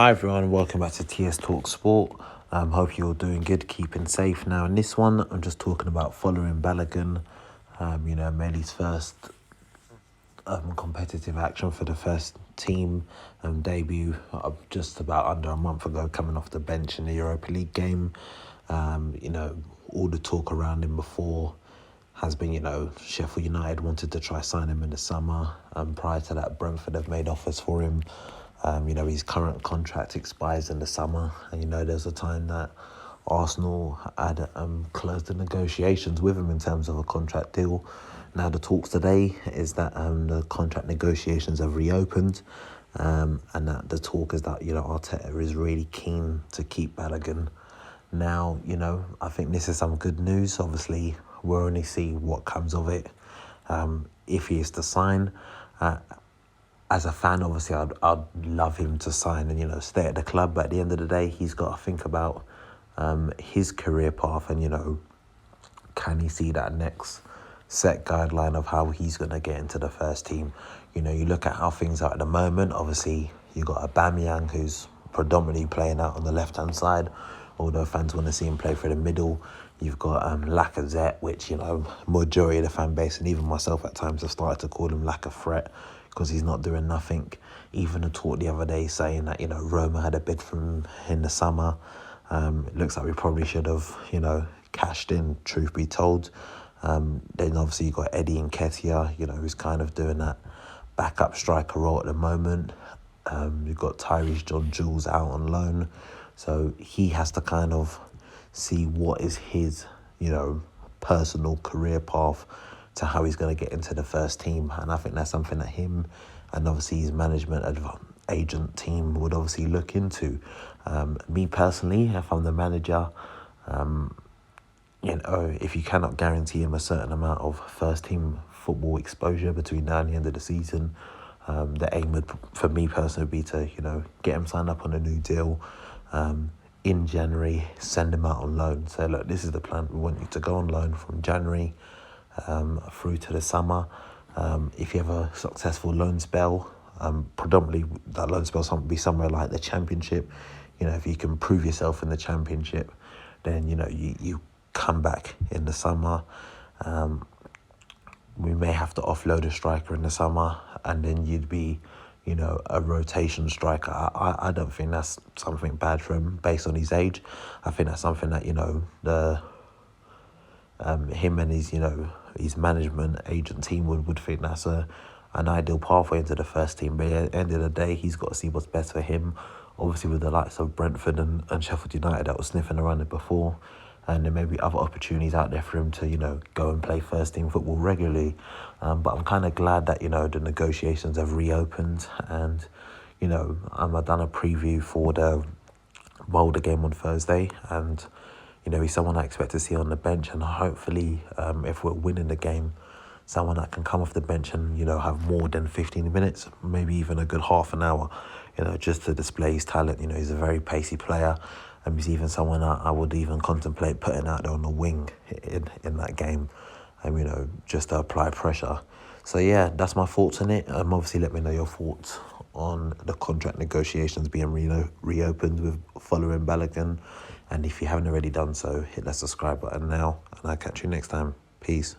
Hi everyone, welcome back to TS Talk Sport. Hope you're doing good, keeping safe. Now in this one, I'm just talking about following Balogun. Made his first competitive action for the first team debut just about under a month ago, coming off the bench in the Europa League game. All the talk around him before has been, Sheffield United wanted to try sign him in the summer. Prior to that, Brentford have made offers for him. His current contract expires in the summer, and there's a time that Arsenal had closed the negotiations with him in terms of a contract deal. Now the talks today is that the contract negotiations have reopened, and that the talk is that Arteta is really keen to keep Balogun. Now I think this is some good news. Obviously, we'll only see what comes of it if he is to sign. As a fan, obviously, I'd love him to sign and, stay at the club. But at the end of the day, he's got to think about his career path and, can he see that next set guideline of how he's going to get into the first team? You look at how things are at the moment. Obviously, you got Aubameyang, who's predominantly playing out on the left-hand side, although fans want to see him play for the middle. You've got Lacazette, which, majority of the fan base and even myself at times have started to call him lack of threat, because he's not doing nothing. Even a talk the other day saying that, Roma had a bid from him in the summer. It looks like we probably should have, cashed in, truth be told. Then obviously you got Eddie Nketiah, who's kind of doing that backup striker role at the moment. You've got Tyrese John Jules out on loan. So he has to kind of see what is his, personal career path to how he's going to get into the first team. And I think that's something that him and obviously his management agent team would obviously look into. Me personally, if I'm the manager, if you cannot guarantee him a certain amount of first team football exposure between now and the end of the season, the aim would, for me personally, would be to, get him signed up on a new deal in January, send him out on loan. So look, this is the plan. We want you to go on loan from January through to the summer. If you have a successful loan spell, predominantly that loan spell will be somewhere like the Championship. If you can prove yourself in the Championship, then you come back in the summer. We may have to offload a striker in the summer, and then you'd be a rotation striker. I don't think that's something bad for him based on his age. I think that's something that him and his management agent team would think that's an ideal pathway into the first team. But at the end of the day, he's got to see what's best for him. Obviously, with the likes of Brentford and Sheffield United that was sniffing around it before, and there may be other opportunities out there for him to go and play first team football regularly. But I'm kind of glad that the negotiations have reopened, and I've done a preview for the Boulder game on Thursday, and he's someone I expect to see on the bench, and hopefully, if we're winning the game, someone that can come off the bench and, have more than 15 minutes, maybe even a good half an hour, just to display his talent. He's a very pacey player, and he's even someone I would even contemplate putting out there on the wing in that game, and, just to apply pressure. So, yeah, that's my thoughts on it. Obviously, let me know your thoughts on the contract negotiations being reopened with following Balogun. And if you haven't already done so, hit that subscribe button now, and I'll catch you next time. Peace.